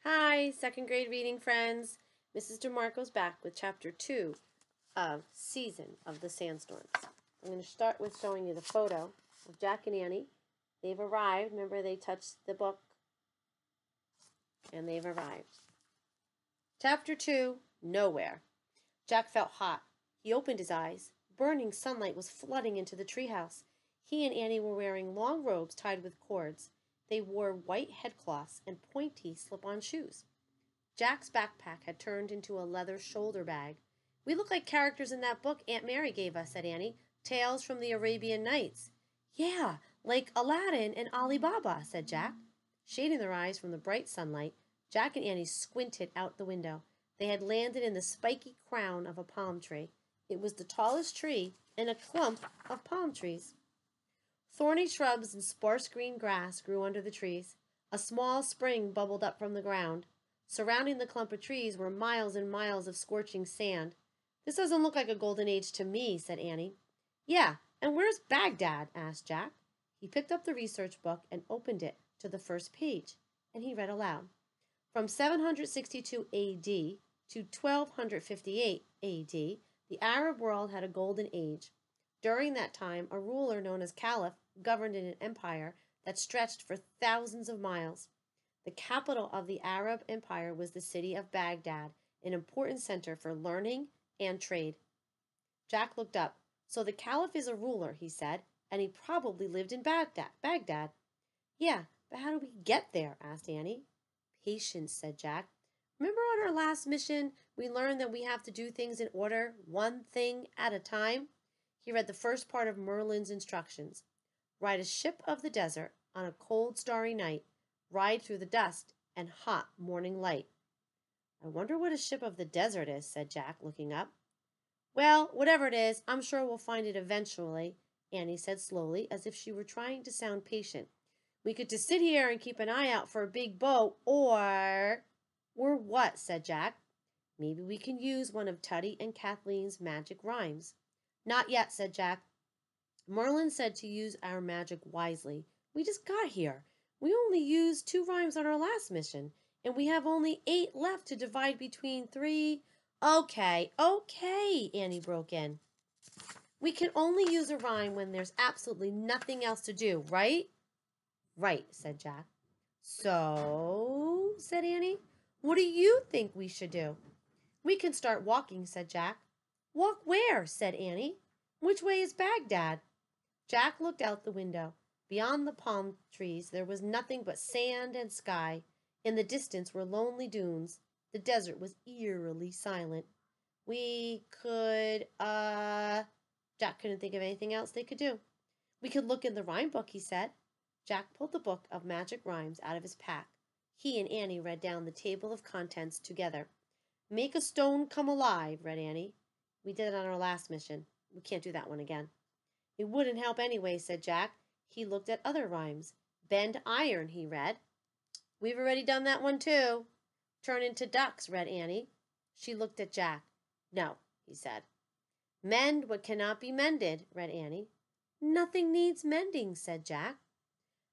Hi, second grade reading friends. Mrs. DeMarco's back with chapter 2 of Season of the Sandstorms. I'm going to start with showing you the photo of Jack and Annie. They've arrived. Remember, they touched the book and they've arrived. Chapter 2, Nowhere. Jack felt hot. He opened his eyes. Burning sunlight was flooding into the treehouse. He and Annie were wearing long robes tied with cords. They wore white headcloths and pointy slip-on shoes. Jack's backpack had turned into a leather shoulder bag. "We look like characters in that book Aunt Mary gave us," said Annie. "Tales from the Arabian Nights." "Yeah, like Aladdin and Ali Baba," said Jack. Shading their eyes from the bright sunlight, Jack and Annie squinted out the window. They had landed in the spiky crown of a palm tree. It was the tallest tree in a clump of palm trees. Thorny shrubs and sparse green grass grew under the trees. A small spring bubbled up from the ground. Surrounding the clump of trees were miles and miles of scorching sand. "This doesn't look like a golden age to me," said Annie. "Yeah, and where's Baghdad?" asked Jack. He picked up the research book and opened it to the first page, and he read aloud. From 762 AD to 1258 AD, the Arab world had a golden age. During that time, a ruler known as Caliph governed in an empire that stretched for thousands of miles. The capital of the Arab Empire was the city of Baghdad, an important center for learning and trade. Jack looked up. "So the Caliph is a ruler," he said, "and he probably lived in Baghdad." "Yeah, but how do we get there?" asked Annie. "Patience," said Jack. "Remember on our last mission, we learned that we have to do things in order, one thing at a time?" He read the first part of Merlin's instructions. "Ride a ship of the desert on a cold, starry night. Ride through the dust and hot morning light." "I wonder what a ship of the desert is," said Jack, looking up. "Well, whatever it is, I'm sure we'll find it eventually," Annie said slowly, as if she were trying to sound patient. "We could just sit here and keep an eye out for a big boat, or—" "Or what?" said Jack. "Maybe we can use one of Tutty and Kathleen's magic rhymes." "Not yet," said Jack. "Merlin said to use our magic wisely. We just got here. We only used 2 rhymes on our last mission, and we have only 8 left to divide between 3. Okay, Annie broke in. "We can only use a rhyme when there's absolutely nothing else to do, right?" "Right," said Jack. "So," said Annie, "what do you think we should do?" "We can start walking," said Jack. "Walk where?" said Annie. "Which way is Baghdad?" Jack looked out the window. Beyond the palm trees there was nothing but sand and sky. In the distance were lonely dunes. The desert was eerily silent. "We could, Jack couldn't think of anything else they could do. "We could look in the rhyme book," he said. Jack pulled the book of magic rhymes out of his pack. He and Annie read down the table of contents together. "Make a stone come alive," read Annie. "We did it on our last mission. We can't do that one again." "It wouldn't help anyway," said Jack. He looked at other rhymes. "Bend iron," he read. "We've already done that one too." "Turn into ducks," read Annie. She looked at Jack. "No," he said. "Mend what cannot be mended," read Annie. "Nothing needs mending," said Jack.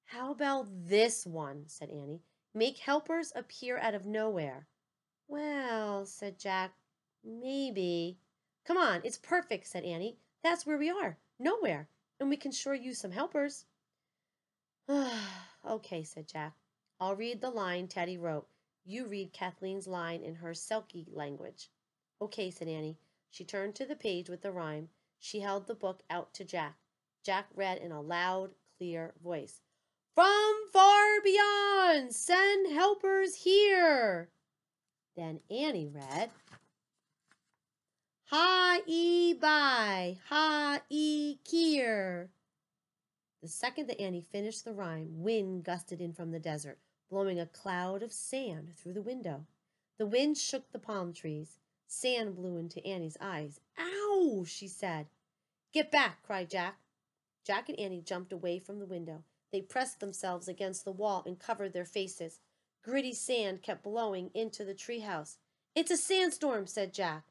"How about this one?" said Annie. "Make helpers appear out of nowhere." "Well," said Jack, "maybe." "Come on, it's perfect," said Annie. "That's where we are, nowhere, and we can sure use some helpers." "Okay," said Jack. "I'll read the line Teddy wrote. You read Kathleen's line in her Selkie language." "Okay," said Annie. She turned to the page with the rhyme. She held the book out to Jack. Jack read in a loud, clear voice. "From far beyond, send helpers here." Then Annie read, "Ha-e-by, ha-e-kier." The second that Annie finished the rhyme, wind gusted in from the desert, blowing a cloud of sand through the window. The wind shook the palm trees. Sand blew into Annie's eyes. "Ow!" she said. "Get back!" cried Jack. Jack and Annie jumped away from the window. They pressed themselves against the wall and covered their faces. Gritty sand kept blowing into the treehouse. "It's a sandstorm," said Jack.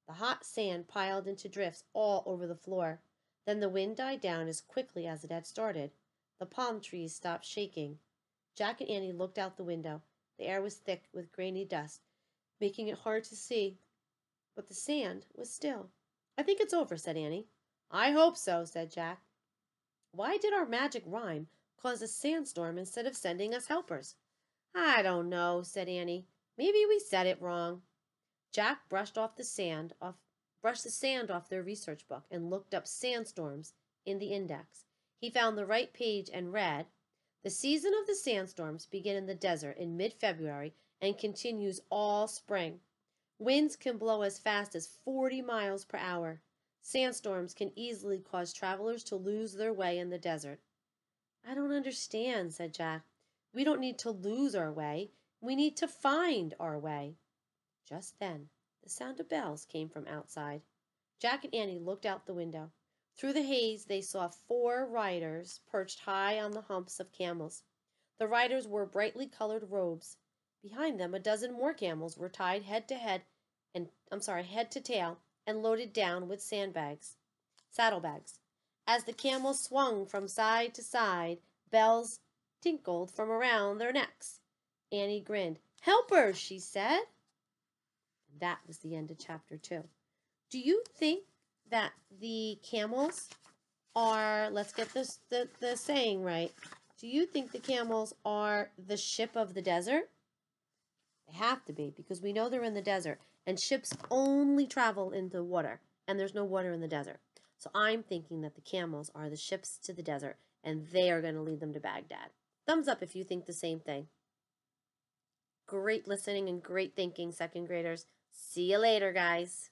The hot sand piled into drifts all over the floor. Then the wind died down as quickly as it had started. The palm trees stopped shaking. Jack and Annie looked out the window. The air was thick with grainy dust, making it hard to see, but the sand was still. I think it's over, said Annie. I hope so, said Jack. Why did our magic rhyme cause a sandstorm instead of sending us helpers? I don't know, said Annie. Maybe we said it wrong. Jack brushed the sand off their research book and looked up sandstorms in the index. He found the right page and read, "The season of the sandstorms begin in the desert in mid-February and continues all spring. Winds can blow as fast as 40 miles per hour. Sandstorms can easily cause travelers to lose their way in the desert." I don't understand, said Jack. We don't need to lose our way. We need to find our way. Just then, the sound of bells came from outside. Jack and Annie looked out the window. Through the haze, they saw 4 riders perched high on the humps of camels. The riders wore brightly colored robes. Behind them, a dozen more camels were tied head to tail, and loaded down with saddlebags. As the camels swung from side to side, bells tinkled from around their necks. Annie grinned. "Helpers," she said. That was the end of chapter 2. Do you think that the camels are, let's get the saying right, do you think the camels are the ship of the desert? They have to be, because we know they're in the desert, and ships only travel in the water, and there's no water in the desert. So I'm thinking that the camels are the ships to the desert, and they are going to lead them to Baghdad. Thumbs up if you think the same thing. Great listening and great thinking, second graders. See you later, guys.